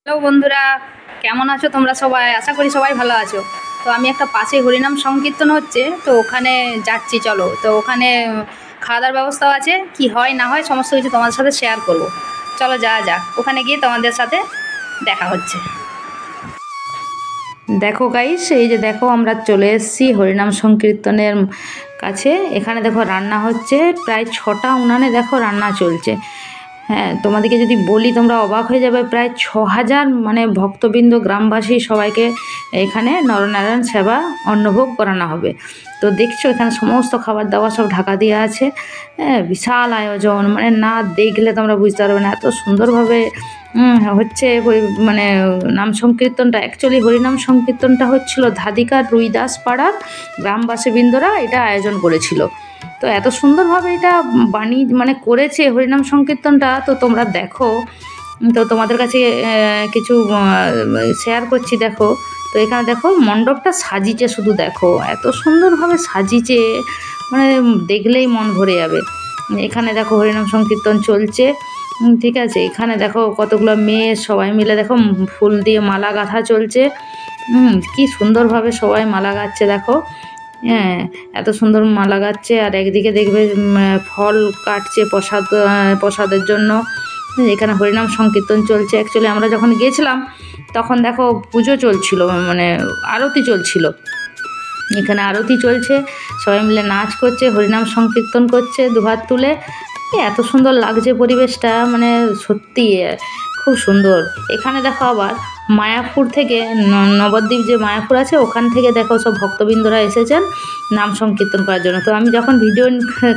Hello বন্ধুরা, কেমন আছো তোমরা সবাই? আশা করি সবাই ভালো আছো। তো আমি একটা পাশে হরিনাম সংকীর্তন হচ্ছে, তো ওখানে যাচ্ছি। চলো, তো ওখানে খাওয়া দাওয়ার ব্যবস্থাও আছে, কি হয় না হয় সমস্ত কিছু তোমাদের সাথে শেয়ার করব। চলো যাওয়া যাক, ওখানে গিয়ে তোমাদের সাথে দেখা হচ্ছে। দেখো গাইস, এই যে দেখো আমরা চলে এসেছি হরিনাম সংকীর্তনের কাছে। এখানে দেখো রান্না হচ্ছে, প্রায় 6টা উনানে দেখো রান্না চলছে। হ্যাঁ, তোমাদেরকে যদি বলি তোমরা অবাক হয়ে যাবে। প্রায় 6,000 মানে ভক্তবৃন্দ, গ্রামবাসী সবাইকে এখানে নরনারায়ণ সেবা অন্নভোগ করানো হবে। তো দেখছো এখানে সমস্ত খাবার দাবার সব ঢাকা দিয়ে আছে। হ্যাঁ, বিশাল আয়োজন, মানে না দেখলে তোমরা বুঝতে পারবে না এত সুন্দরভাবে হচ্ছে। মানে নাম সংকীর্তনটা, অ্যাকচুয়ালি হরিনাম সংকীর্তনটা হচ্ছিল ধাদিকার রুইদাস পাড়ার গ্রামবাসীবৃন্দরা এটা আয়োজন করেছিল। তো এত সুন্দরভাবে এটা মানে করেছে হরিনাম সংকীর্তনটা, তো তোমরা দেখো। তো তোমাদের কাছে কিছু শেয়ার করছি, দেখো। তো এখানে দেখো মণ্ডপটা সাজিয়েছে, শুধু দেখো এত সুন্দরভাবে সাজিয়েছে, মানে দেখলেই মন ভরে যাবে। এখানে দেখো হরিনাম সংকীর্তন চলছে, ঠিক আছে। এখানে দেখো কতগুলো মেয়ে সবাই মিলে দেখো ফুল দিয়ে মালা গাঁথা চলছে। কি সুন্দরভাবে সবাই মালা গাচ্ছে দেখো। হ্যাঁ, এত সুন্দর মালা গাচ্ছে। আর একদিকে দেখবে ফল কাটছে প্রসাদের জন্য। এখানে হরিনাম সংকীর্তন চলছে। অ্যাকচুয়ালি আমরা যখন গিয়েছিলাম তখন দেখো পুজো চলছিল, মানে আরতি চলছিল। এখানে আরতি চলছে, সবাই মিলে নাচ করছে, হরিনাম সংকীর্তন করছে দুহাত তুলে। এত সুন্দর লাগছে পরিবেশটা, মানে সত্যি খুব সুন্দর। এখানে দেখো আবার মায়াপুর থেকে নবদ্বীপ যে মায়াপুর আছে, ওখান থেকে দেখো সব ভক্তবৃন্দরা এসেছেন নাম সংকীর্তন করার জন্য। তো আমি যখন ভিডিও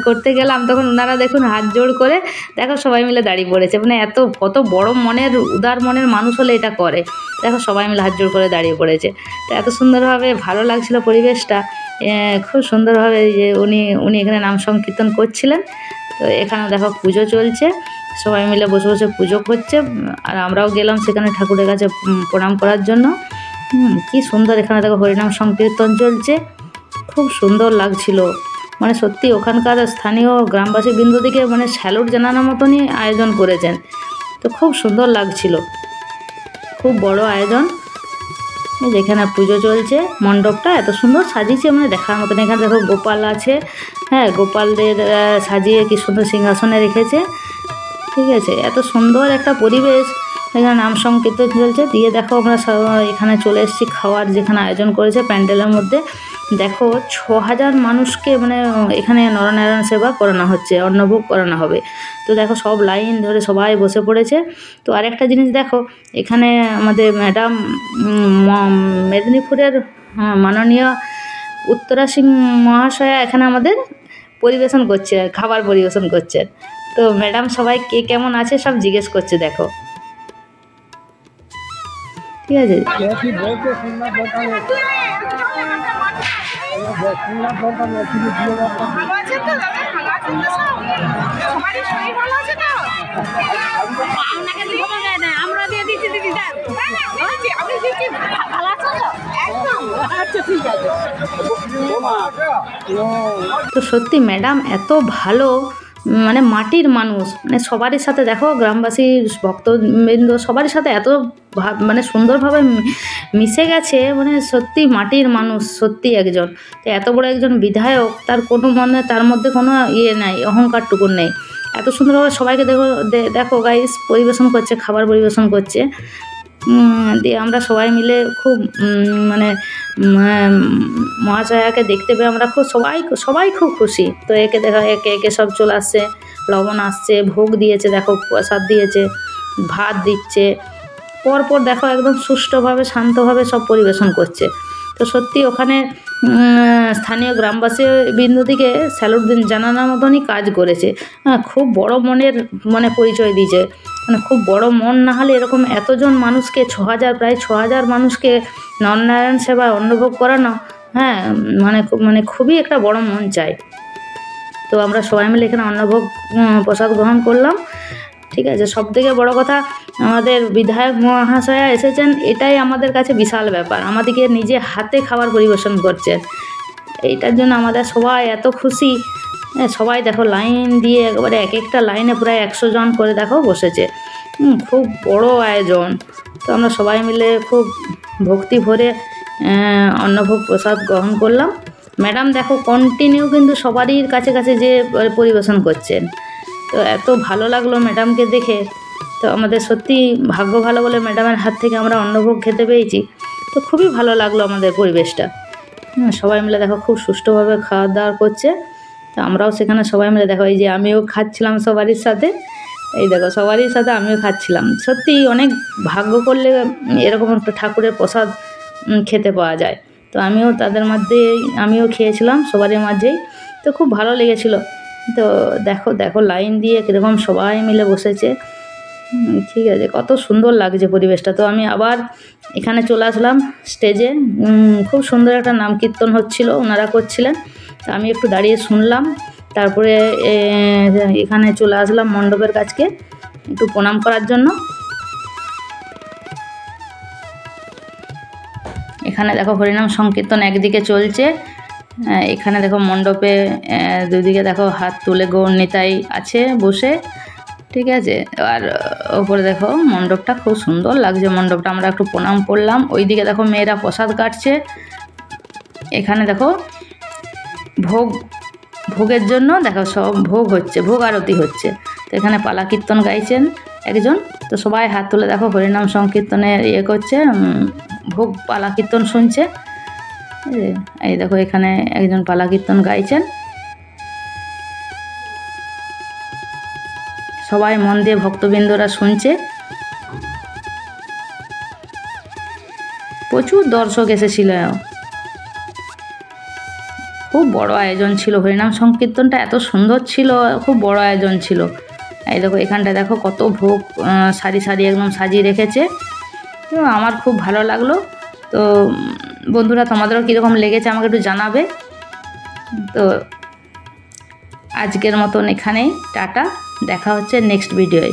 করতে গেলাম তখন ওনারা দেখুন হাত জোড় করে দেখো সবাই মিলে দাঁড়িয়ে পড়েছে। মানে কত বড় মনের, উদার মনের মানুষ হলে এটা করে। দেখো সবাই মিলে হাত জোড় করে দাঁড়িয়ে পড়েছে। তো এত সুন্দরভাবে ভালো লাগছিল পরিবেশটা, খুব সুন্দরভাবে যে উনি এখানে নাম সংকীর্তন করছিলেন। তো এখানে দেখো পুজো চলছে, সবাই মিলে বসে বসে পুজো করছে। আর আমরাও গেলাম সেখানে ঠাকুরের কাছে প্রণাম করার জন্য। কি সুন্দর এখানে দেখো হরিনাম সংকীর্তন চলছে, খুব সুন্দর লাগছিল। মানে সত্যি ওখানকার স্থানীয় গ্রামবাসী বৃন্দদিকে মানে স্যালুট জানানোর মতনই আয়োজন করেছেন। তো খুব সুন্দর লাগছিল, খুব বড় আয়োজন। যেখানে পুজো চলছে, মণ্ডপটা এত সুন্দর সাজিয়েছে, মানে দেখার মতন। এখানে দেখো গোপাল আছে, হ্যাঁ, গোপালদের সাজিয়ে কি সুন্দর সিংহাসনে রেখেছে, ঠিক আছে। এত সুন্দর একটা পরিবেশ, এখানে নাম সংকীর্তন চলছে। দিয়ে দেখো আমরা এখানে চলে এসেছি খাওয়ার, যেখানে আয়োজন করেছে প্যান্ডেলের মধ্যে। দেখো 6,000 মানুষকে মানে এখানে নরনারায়ণ সেবা করানো হচ্ছে, অন্নভোগ করানো হবে। তো দেখো সব লাইন ধরে সবাই বসে পড়েছে। তো আরেকটা জিনিস দেখো, এখানে আমাদের ম্যাডাম মেদিনীপুরের মাননীয় উত্তরা সিং মহাশয়া এখানে আমাদের পরিবেশন করছে, খাবার পরিবেশন করছেন। তো ম্যাডাম সবাই কে কেমন আছে সব জিজ্ঞেস করছে, দেখো, ঠিক আছে। তো সত্যি ম্যাডাম এত ভালো, মানে মাটির মানুষ, মানে সবারই সাথে দেখো গ্রামবাসী ভক্তবৃন্দ সবারই সাথে এত মানে সুন্দরভাবে মিশে গেছে। মানে সত্যি মাটির মানুষ, সত্যি একজন। তো এত বড় একজন বিধায়ক, তার কোনো তার মধ্যে কোনো ইয়ে নাই, অহংকারটুকু নেই। এত সুন্দরভাবে সবাইকে দেখো গাইস পরিবেশন করছে, খাবার পরিবেশন করছে। দিয়ে আমরা সবাই মিলে খুব মানে মহাশয়াকে দেখতে পেয়ে আমরা সবাই খুব খুশি। তো একে একে সব চলে আসছে, লবণ আসছে, ভোগ দিয়েছে, দেখো প্রসাদ দিয়েছে, ভাত দিচ্ছে। পরপর দেখো একদম সুষ্ঠুভাবে শান্তভাবে সব পরিবেশন করছে। তো সত্যি ওখানে স্থানীয় গ্রামবাসী বিন্দুদিকে স্যালুট জানানোর মতনই কাজ করেছে। হ্যাঁ, খুব বড় মনের মানে পরিচয় দিয়েছে। মানে খুব বড় মন না হলে এরকম এতজন মানুষকে, প্রায় 6,000 মানুষকে নরনারায়ণ সেবায় অন্নভোগ করানো, হ্যাঁ, মানে খুবই একটা বড় মন চাই। তো আমরা সবাই মিলে এখানে অন্নভোগ প্রসাদ গ্রহণ করলাম, ঠিক আছে। সবথেকে বড় কথা, আমাদের বিধায়ক মহাশয়া এসেছেন, এটাই আমাদের কাছে বিশাল ব্যাপার। আমাদেরকে নিজে হাতে খাবার পরিবেশন করছেন, এইটার জন্য আমাদের সবাই এত খুশি। সবাই দেখো লাইন দিয়ে একবারে এক একটা লাইনে প্রায় 100 জন করে দেখো বসেছে। খুব বড় আয়োজন। তো আমরা সবাই মিলে খুব ভক্তি ভরে অন্নভোগ প্রসাদ গ্রহণ করলাম। ম্যাডাম দেখো কন্টিনিউ কিন্তু সবারই কাছে কাছে যে পরিবেশন করছেন। তো এত ভালো লাগলো ম্যাডামকে দেখে। তো আমাদের সত্যি ভাগ্য ভালো বলে ম্যাডামের হাত থেকে আমরা অন্নভোগ খেতে পেয়েছি। তো খুবই ভালো লাগলো আমাদের পরিবেশটা। সবাই মিলে দেখো খুব সুষ্ঠুভাবে খাওয়া দাওয়া করছে। তো আমরাও সেখানে সবাই মিলে দেখো, এই যে আমিও খাচ্ছিলাম সবারই সাথে, এই দেখো সবারই সাথে আমিও খাচ্ছিলাম। সত্যি অনেক ভাগ্য করলে এরকম একটা ঠাকুরের প্রসাদ খেতে পাওয়া যায়। তো আমিও তাদের মধ্যেই আমিও খেয়েছিলাম সবারই মাঝেই। তো খুব ভালো লেগেছিলো। তো দেখো দেখো লাইন দিয়ে কীরকম সবাই মিলে বসেছে। ঠিক আছে, কত সুন্দর লাগছে পরিবেশটা। তো আমি আবার এখানে চলে আসলাম স্টেজে। খুব সুন্দর একটা নাম কীর্তন হচ্ছিল, ওনারা করছিলেন। তো আমি একটু দাঁড়িয়ে শুনলাম। তারপরে এখানে চলে আসলাম মণ্ডপের কাছকে একটু প্রণাম করার জন্য। এখানে দেখো হরিনাম সংকীর্তন একদিকে চলছে, এখানে দেখো মণ্ডপে দুদিকে দেখো হাত তুলে গৌর নিতাই আছে বসে। ঠিক আছে, আর ওপরে দেখো মণ্ডপটা খুব সুন্দর লাগছে। মণ্ডপটা আমরা একটু প্রণাম করলাম। ওইদিকে দেখো মেয়েরা প্রসাদ কাটছে। এখানে দেখো ভোগের জন্য দেখো সব ভোগ হচ্ছে, ভোগ আরতি হচ্ছে। তো এখানে পালা কীর্তন গাইছেন একজন। তো সবাই হাত তুলে দেখো হরিনাম সংকীর্তনের করছে, ভোগ পালা কীর্তন শুনছে। এই দেখো এখানে একজন পালা কীর্তন গাইছেন। সবাই মন দিয়ে ভক্তবৃন্দরা শুনছে। প্রচুর দর্শক এসেছিল। খুব বড় আয়োজন ছিল, হরিনাম সংকীর্তনটা এত সুন্দর ছিল, খুব বড় আয়োজন ছিল। এই দেখো এখানটায় দেখো কত ভোগ সারি সারি একদম সাজিয়ে রেখেছে। তো আমার খুব ভালো লাগলো। তো বন্ধুরা তোমাদেরও কীরকম লেগেছে আমাকে একটু জানাবে। তো আজকের মতন এখানেই টাটা, দেখা হচ্ছে নেক্সট ভিডিওয়।